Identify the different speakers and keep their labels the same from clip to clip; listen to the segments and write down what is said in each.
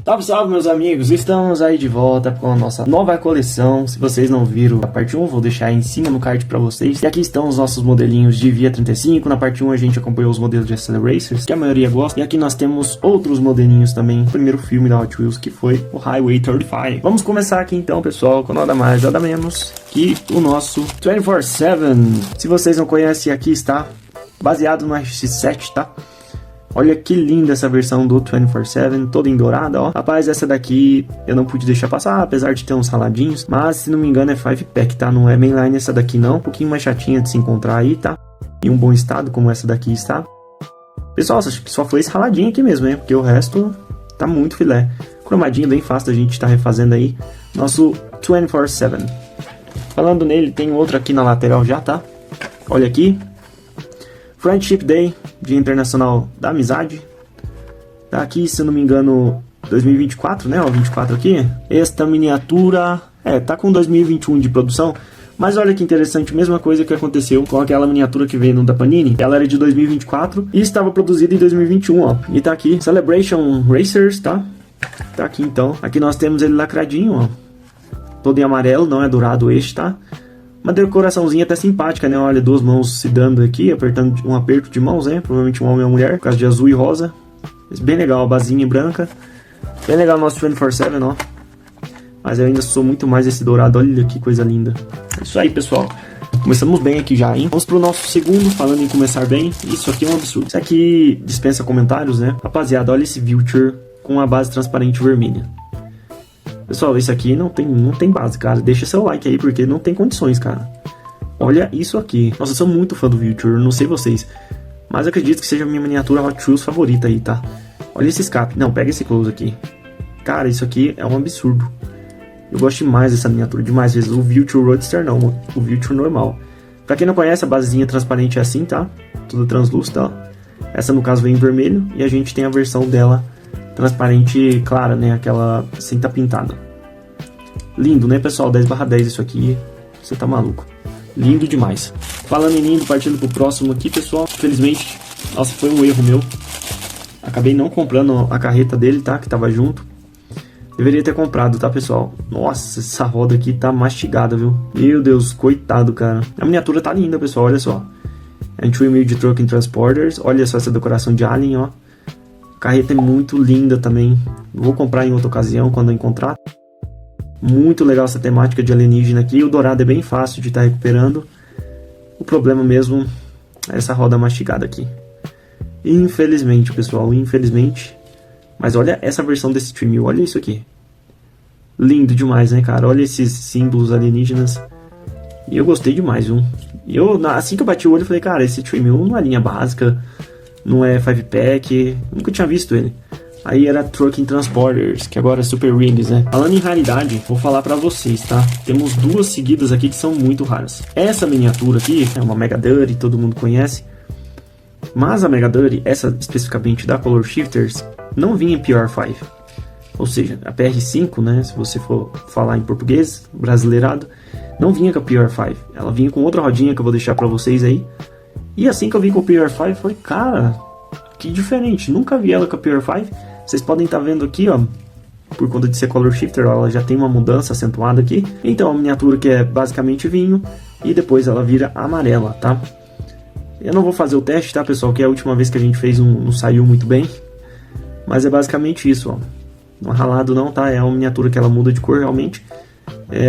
Speaker 1: Salve, salve, meus amigos! Estamos aí de volta com a nossa nova coleção. Se vocês não viram a parte 1, vou deixar aí em cima no card pra vocês. E aqui estão os nossos modelinhos de Via 35. Na parte 1 a gente acompanhou os modelos de Acceleracers, que a maioria gosta. E aqui nós temos outros modelinhos também. O primeiro filme da Hot Wheels, que foi o Highway 35. Vamos começar aqui então, pessoal, com nada mais, nada menos que o nosso 24/7. Se vocês não conhecem, aqui está, baseado no RX-7, tá? Olha que linda essa versão do 24/7, toda em dourada, ó. Rapaz, essa daqui eu não pude deixar passar, apesar de ter uns raladinhos. Mas, se não me engano, é 5-pack, tá? Não é mainline essa daqui, não. Um pouquinho mais chatinha de se encontrar aí, tá? Em um bom estado, como essa daqui está. Pessoal, acho que só foi esse raladinho aqui mesmo, hein? Porque o resto tá muito filé. Cromadinho bem fácil da gente tá refazendo aí. Nosso 24/7. Falando nele, tem outro aqui na lateral já, tá? Olha aqui. Friendship Day, Dia Internacional da Amizade. Tá aqui, se eu não me engano, 2024, né? Ó, 24 aqui. Esta miniatura, tá com 2021 de produção. Mas olha que interessante, mesma coisa que aconteceu com aquela miniatura que veio no da Panini. Ela era de 2024 e estava produzida em 2021, ó. E tá aqui, Celebration Racers, tá? Tá aqui então. Aqui nós temos ele lacradinho, ó. Todo em amarelo, não é dourado este, tá? Uma decoraçãozinha até simpática, né? Olha, duas mãos se dando aqui, apertando um aperto de mãos, né? Provavelmente um homem e uma mulher, por causa de azul e rosa. Bem legal, a basinha branca. Bem legal o nosso 24/7, ó. Mas eu ainda sou muito mais esse dourado, olha que coisa linda. É isso aí, pessoal. Começamos bem aqui já, hein? Vamos pro nosso segundo, falando em começar bem. Isso aqui é um absurdo. Isso aqui dispensa comentários, né? Rapaziada, olha esse Vulture com a base transparente vermelha. Pessoal, isso aqui não tem base, cara. Deixa seu like aí, porque não tem condições, cara. Olha isso aqui. Nossa, eu sou muito fã do Vulture, não sei vocês. Mas acredito que seja a minha miniatura Hot Wheels favorita aí, tá? Olha esse escape. Não, pega esse close aqui. Cara, isso aqui é um absurdo. Eu gosto demais dessa miniatura, demais vezes. O Vulture Roadster não, o Vulture normal. Pra quem não conhece, a basezinha transparente é assim, tá? Tudo translúcida, ó. Essa, no caso, vem em vermelho. E a gente tem a versão dela transparente clara, né? Aquela sem tá pintada. Lindo, né, pessoal? 10/10 isso aqui. Você tá maluco. Lindo demais. Falando em lindo, partindo pro próximo aqui, pessoal. Infelizmente, nossa, foi um erro meu. Acabei não comprando a carreta dele, tá? Que tava junto. Deveria ter comprado, tá, pessoal? Nossa, essa roda aqui tá mastigada, viu? Meu Deus, coitado, cara. A miniatura tá linda, pessoal, olha só. Entry Mid Truck and Transporters. Olha só essa decoração de Alien, ó. A carreta é muito linda também. Vou comprar em outra ocasião, quando eu encontrar. Muito legal essa temática de alienígena aqui. O dourado é bem fácil de estar recuperando. O problema mesmo é essa roda mastigada aqui. Infelizmente, pessoal, infelizmente. Mas olha essa versão desse Trim, olha isso aqui. Lindo demais, né, cara? Olha esses símbolos alienígenas. E eu gostei demais, viu? E assim que eu bati o olho, eu falei, cara, esse Trim não é linha básica, não é 5-pack, nunca tinha visto ele. Aí era Trucking Transporters, que agora é Super Rings, né? Falando em raridade, vou falar pra vocês, tá? Temos duas seguidas aqui que são muito raras. Essa miniatura aqui é uma Mega Duty, todo mundo conhece. Mas a Mega Duty, essa especificamente da Color Shifters, não vinha em PR5. Ou seja, a PR5, né? Se você for falar em português, brasileirado, não vinha com a PR5. Ela vinha com outra rodinha que eu vou deixar pra vocês aí. E assim que eu vi com o PR5, eu falei, cara, que diferente. Nunca vi ela com a PR5. Vocês podem estar vendo aqui, ó, por conta de ser Color Shifter, ela já tem uma mudança acentuada aqui. Então, a miniatura que é basicamente vinho e depois ela vira amarela, tá? Eu não vou fazer o teste, tá, pessoal, que é a última vez que a gente fez não saiu muito bem. Mas é basicamente isso, ó. Não é ralado não, tá? É uma miniatura que ela muda de cor realmente.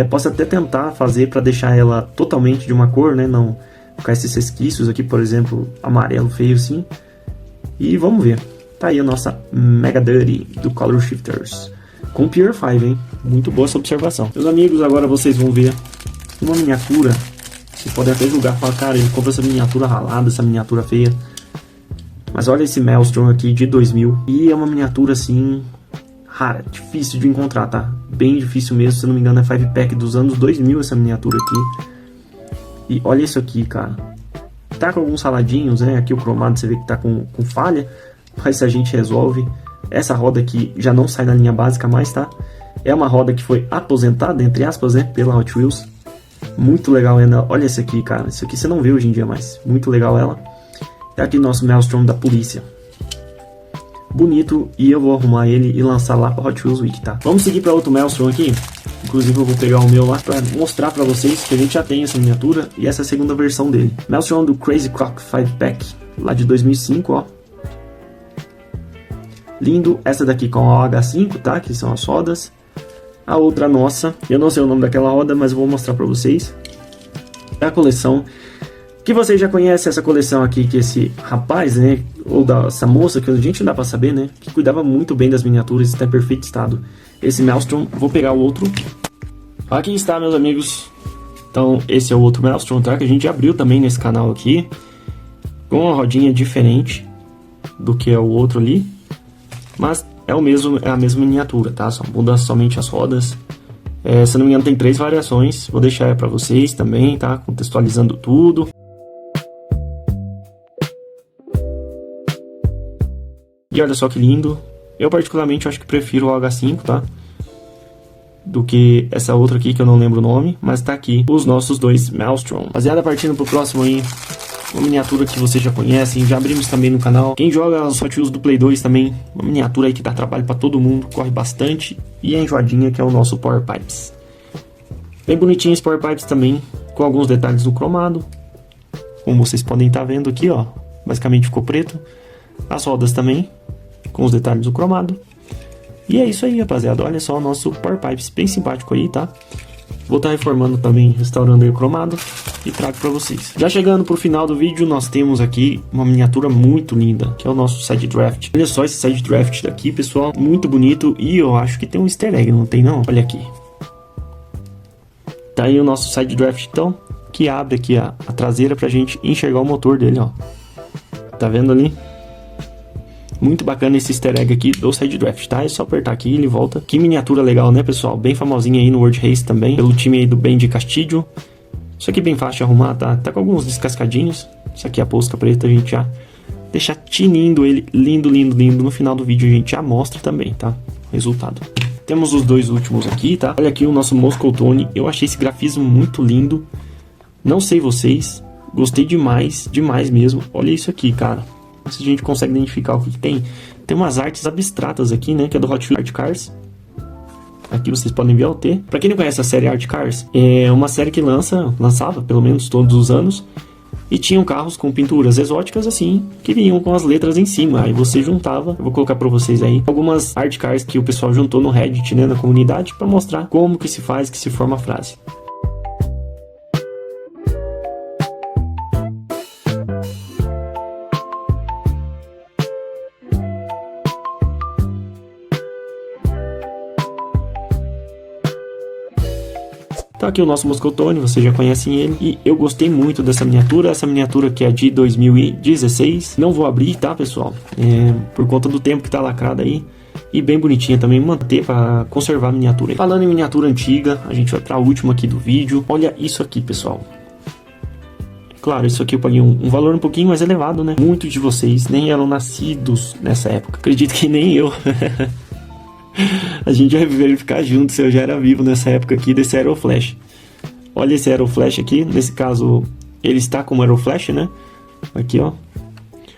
Speaker 1: Posso até tentar fazer para deixar ela totalmente de uma cor, né? Não ficar esses resquícios aqui, por exemplo, amarelo feio assim. E vamos ver. Tá aí a nossa Mega Duty do Color Shifters. Com PR5, hein? Muito boa essa observação. Meus amigos, agora vocês vão ver uma miniatura. Vocês podem até julgar e falar, cara, ele compra essa miniatura ralada, essa miniatura feia. Mas olha esse Maelstrom aqui de 2000. E é uma miniatura assim, rara, difícil de encontrar, tá? Bem difícil mesmo, se não me engano é 5-pack dos anos 2000 essa miniatura aqui. E olha isso aqui, cara. Tá com alguns raladinhos, né? Aqui o cromado você vê que tá com falha. Mas a gente resolve. Essa roda aqui já não sai na linha básica mais, tá? É uma roda que foi aposentada, entre aspas, né? Pela Hot Wheels. Muito legal ela. Olha essa aqui, cara. Isso aqui você não vê hoje em dia mais. Muito legal ela. É aqui nosso Maelstrom da polícia. bonito e eu vou arrumar ele e lançar lá pra Hot Wheels Week, tá? Vamos seguir pra outro Maelstrom aqui. Inclusive eu vou pegar o meu lá pra mostrar pra vocês que a gente já tem essa miniatura e essa é a segunda versão dele. Maelstrom do Crazy Croc 5-Pack, lá de 2005, ó. Lindo, essa daqui com a OH5, tá? Que são as rodas. A outra nossa, eu não sei o nome daquela roda, mas eu vou mostrar pra vocês. É a coleção que vocês já conhecem, essa coleção aqui que esse rapaz, né? Ou essa moça, que a gente não dá pra saber, né? Que cuidava muito bem das miniaturas, está em perfeito estado. Esse Maelstrom, vou pegar o outro. Aqui está, meus amigos. Então, esse é o outro Maelstrom, tá? Que a gente abriu também nesse canal aqui. Com uma rodinha diferente do que é o outro ali. Mas é o mesmo, é a mesma miniatura, tá? Só muda somente as rodas. Se não me engano, tem 3 variações. Vou deixar pra vocês também, tá? Contextualizando tudo. E olha só que lindo. Eu particularmente acho que prefiro o H5, tá? Do que essa outra aqui que eu não lembro o nome. Mas tá aqui os nossos dois Maelstrom. Rapaziada, partindo pro próximo aí. Uma miniatura que vocês já conhecem. Já abrimos também no canal. Quem joga os Hot Wheels do Play 2 também. Uma miniatura aí que dá trabalho pra todo mundo. Corre bastante. E a enjoadinha que é o nosso Power Pipes. Bem bonitinho esse Power Pipes também. Com alguns detalhes no cromado. Como vocês podem estar vendo aqui, ó. Basicamente ficou preto. As rodas também. Com os detalhes do cromado. E é isso aí, rapaziada. Olha só o nosso Power Pipes, bem simpático aí, tá? Vou estar reformando também, restaurando aí o cromado e trago pra vocês. Já chegando pro final do vídeo, nós temos aqui uma miniatura muito linda, que é o nosso Side Draft. Olha só esse Side Draft daqui, pessoal, muito bonito. E eu acho que tem um easter egg, não tem não? Olha aqui. Tá aí o nosso Side Draft, então, que abre aqui a traseira pra gente enxergar o motor dele, ó. Tá vendo ali? Muito bacana esse easter egg aqui do Side Draft, tá? É só apertar aqui e ele volta. Que miniatura legal, né, pessoal? Bem famosinha aí no World Race também, pelo time aí do Bendy Castillo. Isso aqui é bem fácil de arrumar, tá? Tá com alguns descascadinhos. Isso aqui é a posca preta, a gente já deixa tinindo ele, lindo, lindo, lindo. No final do vídeo a gente já mostra também, tá? O resultado. Temos os dois últimos aqui, tá? Olha aqui o nosso Moscow Tony. Eu achei esse grafismo muito lindo. Não sei vocês, gostei demais, demais mesmo. Olha isso aqui, cara. Se a gente consegue identificar o que tem. Tem umas artes abstratas aqui, né? Que é do Hot Wheels Art Cars. Aqui vocês podem ver o T. Pra quem não conhece a série Art Cars, é uma série que lançava pelo menos todos os anos. E tinham carros com pinturas exóticas assim, que vinham com as letras em cima. Aí você juntava, eu vou colocar pra vocês aí, algumas Art Cars que o pessoal juntou no Reddit, né? Na comunidade, pra mostrar como que se faz, que se forma a frase. Tá aqui o nosso Moscow Tony, vocês já conhecem ele. E eu gostei muito dessa miniatura. Essa miniatura que é de 2016. Não vou abrir, tá, pessoal? Por conta do tempo que tá lacrada aí. E bem bonitinha também, manter para conservar a miniatura aí. Falando em miniatura antiga, a gente vai pra última aqui do vídeo. Olha isso aqui, pessoal. Claro, isso aqui eu paguei um valor um pouquinho mais elevado, né? Muitos de vocês nem eram nascidos nessa época. Acredito que nem eu. A gente vai verificar junto se eu já era vivo nessa época aqui desse Aeroflash. Olha esse Aeroflash aqui, nesse caso ele está como Aeroflash, né? Aqui, ó.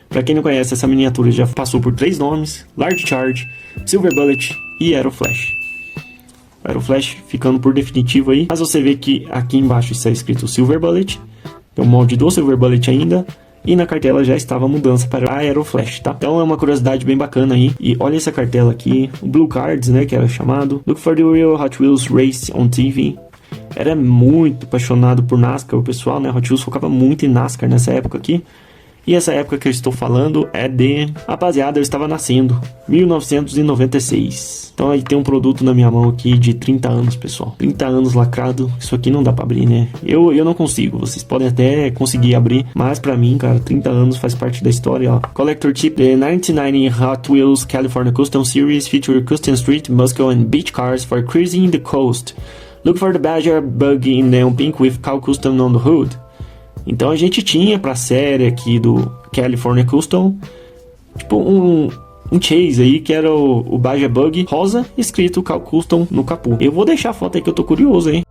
Speaker 1: Pra quem não conhece, essa miniatura já passou por 3 nomes: Large Charge, Silver Bullet e Aeroflash. Aeroflash ficando por definitivo aí. Mas você vê que aqui embaixo está escrito Silver Bullet, é o molde do Silver Bullet ainda. E na cartela já estava a mudança para a Aeroflash, tá? Então é uma curiosidade bem bacana aí. E olha essa cartela aqui, o Blue Cards, né, que era chamado. Look for the real Hot Wheels Race on TV. Era muito apaixonado por NASCAR, o pessoal, né? Hot Wheels focava muito em NASCAR nessa época aqui. E essa época que eu estou falando é de... Rapaziada, eu estava nascendo, 1996. Então aí tem um produto na minha mão aqui de 30 anos, pessoal. 30 anos lacrado, isso aqui não dá pra abrir, né? Eu não consigo, vocês podem até conseguir abrir. Mas pra mim, cara, 30 anos faz parte da história, ó. Collector Chip, the 1990 Hot Wheels California Custom Series feature custom street, muscle and beach cars for cruising the coast. Look for the Badger Bug in neon pink with Cal Custom on the hood. Então a gente tinha pra série aqui do California Custom, tipo um Chase aí, que era o Badger Bug rosa, escrito Cal Custom no capô. Eu vou deixar a foto aí que eu tô curioso, hein.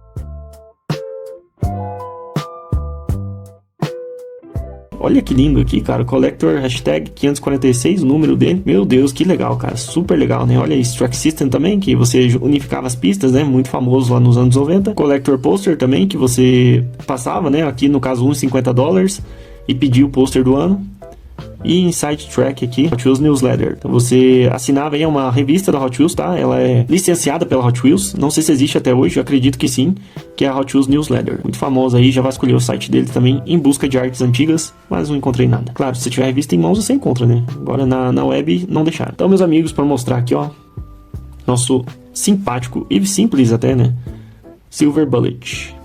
Speaker 1: Olha que lindo aqui, cara. Collector hashtag 546, o número dele. Meu Deus, que legal, cara. Super legal, né? Olha isso. Track System também, que você unificava as pistas, né? Muito famoso lá nos anos 90. Collector Poster também, que você passava, né? Aqui no caso uns $50 e pedia o pôster do ano. E Inside Track aqui, Hot Wheels Newsletter. Então você assinava aí uma revista da Hot Wheels, tá? Ela é licenciada pela Hot Wheels. Não sei se existe até hoje, eu acredito que sim. Que é a Hot Wheels Newsletter. Muito famosa aí, já vai escolher o site dele também em busca de artes antigas, mas não encontrei nada. Claro, se tiver revista em mãos você encontra, né? Agora na web não deixaram. Então, meus amigos, para mostrar aqui, ó, nosso simpático e simples até, né? Silver Bullet.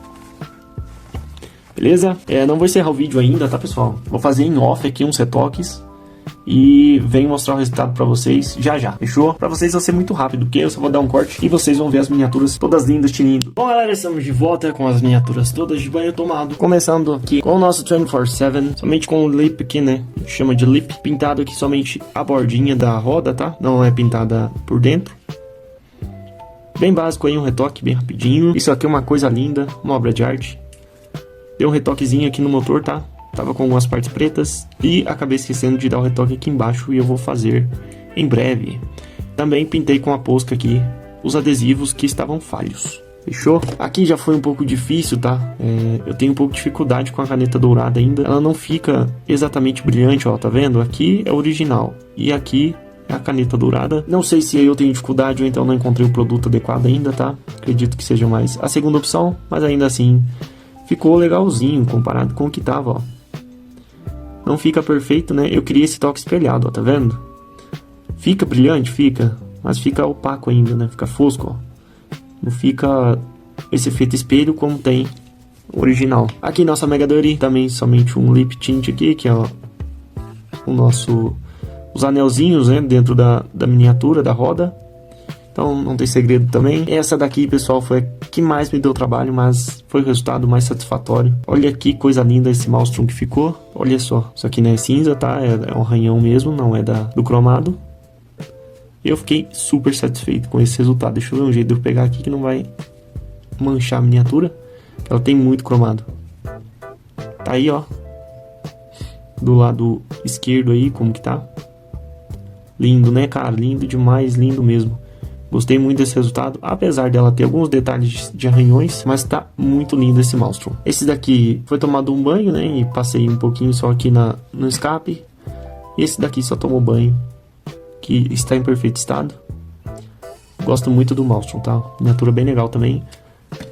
Speaker 1: Beleza? Não vou encerrar o vídeo ainda, tá, pessoal? Vou fazer em off aqui uns retoques e venho mostrar o resultado pra vocês já. Fechou? Pra vocês vai ser muito rápido, porque eu só vou dar um corte e vocês vão ver as miniaturas todas lindas, tinindo. Bom, galera, estamos de volta com as miniaturas todas de banho tomado. Começando aqui com o nosso 24/7, somente com o lip aqui, né? Chama de lip. Pintado aqui somente a bordinha da roda, tá? Não é pintada por dentro. Bem básico aí, um retoque bem rapidinho. Isso aqui é uma coisa linda, uma obra de arte. Deu um retoquezinho aqui no motor, tá? Tava com algumas partes pretas e acabei esquecendo de dar o retoque aqui embaixo e eu vou fazer em breve. Também pintei com a posca aqui os adesivos que estavam falhos. Fechou? Aqui já foi um pouco difícil, tá? Eu tenho um pouco de dificuldade com a caneta dourada ainda. Ela não fica exatamente brilhante, ó, tá vendo? Aqui é original e aqui é a caneta dourada. Não sei se eu tenho dificuldade ou então não encontrei o produto adequado ainda, tá? Acredito que seja mais a segunda opção, mas ainda assim ficou legalzinho comparado com o que tava, ó. Não fica perfeito, né? Eu queria esse toque espelhado, ó, tá vendo? Fica brilhante? Fica. Mas fica opaco ainda, né? Fica fosco, ó. Não fica esse efeito espelho como tem o original. Aqui nossa Mega Duty, também somente um lip tint aqui, que é ó, o nosso... os anelzinhos, né? Dentro da miniatura, da roda. Então não tem segredo também. Essa daqui, pessoal, foi a que mais me deu trabalho, mas foi o resultado mais satisfatório. Olha que coisa linda esse Maelstrom que ficou. Olha só, isso aqui não é cinza, tá? É um arranhão mesmo, não é do cromado. Eu fiquei super satisfeito com esse resultado. Deixa eu ver um jeito de eu pegar aqui que não vai manchar a miniatura. Ela tem muito cromado. Tá aí, ó. Do lado esquerdo aí, como que tá. Lindo, né, cara? Lindo demais, lindo mesmo. Gostei muito desse resultado, apesar dela ter alguns detalhes de arranhões, mas tá muito lindo esse Maelstrom. Esse daqui foi tomado um banho, né, e passei um pouquinho só aqui no escape. E esse daqui só tomou banho, que está em perfeito estado. Gosto muito do Maelstrom, tá? Miniatura bem legal também.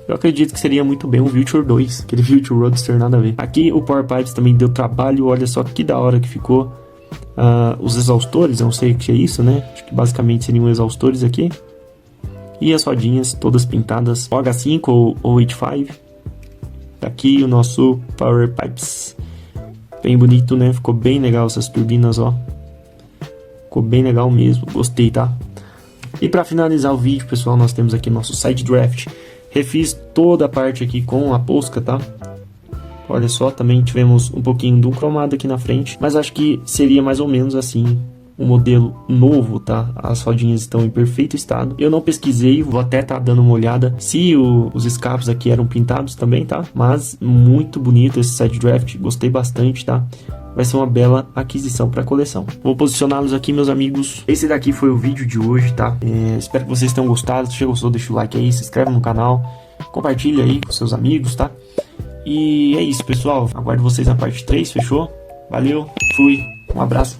Speaker 1: Eu acredito que seria muito bem um Vulture 2, aquele Vulture Roadster, nada a ver. Aqui o Power Pipes também deu trabalho, olha só que da hora que ficou. Os exaustores, eu não sei o que é isso, né? Acho que basicamente seriam exaustores aqui. E as rodinhas todas pintadas H5 ou H5. Aqui o nosso Power Pipes. Bem bonito, né? Ficou bem legal essas turbinas, ó. Ficou bem legal mesmo, gostei, tá? E para finalizar o vídeo, pessoal, nós temos aqui nosso side draft. Refiz toda a parte aqui com a posca, tá? Olha só, também tivemos um pouquinho de um cromado aqui na frente, mas acho que seria mais ou menos assim um modelo novo, tá? As rodinhas estão em perfeito estado. Eu não pesquisei, vou até tá dando uma olhada se os escapes aqui eram pintados também, tá? Mas muito bonito esse side draft, gostei bastante, tá? Vai ser uma bela aquisição para a coleção. Vou posicioná-los aqui, meus amigos. Esse daqui foi o vídeo de hoje, tá? Espero que vocês tenham gostado. Se gostou, deixa o like aí, se inscreve no canal, compartilha aí com seus amigos, tá? E é isso, pessoal. Aguardo vocês na parte 3, fechou? Valeu, fui, um abraço.